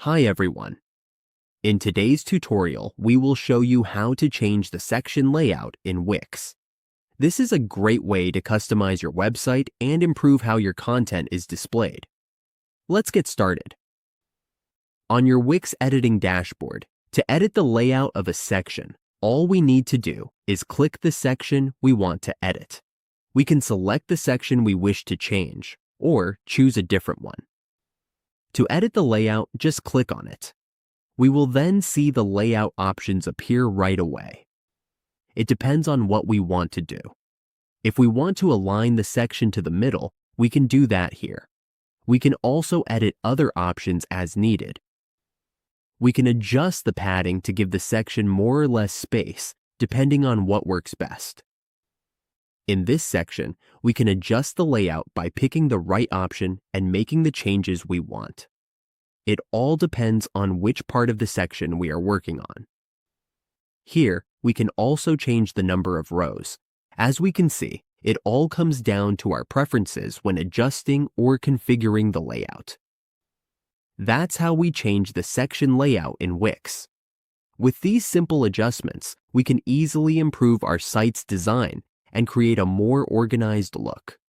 Hi everyone. In today's tutorial, we will show you how to change the section layout in Wix. This is a great way to customize your website and improve how your content is displayed. Let's get started. On your Wix editing dashboard, to edit the layout of a section, all we need to do is click the section we want to edit. We can select the section we wish to change, or choose a different one. To edit the layout, just click on it. We will then see the layout options appear right away. It depends on what we want to do. If we want to align the section to the middle, we can do that here. We can also edit other options as needed. We can adjust the padding to give the section more or less space, depending on what works best. In this section, we can adjust the layout by picking the right option and making the changes we want. It all depends on which part of the section we are working on. Here, we can also change the number of rows. As we can see, it all comes down to our preferences when adjusting or configuring the layout. That's how we change the section layout in Wix. With these simple adjustments, we can easily improve our site's design and create a more organized look.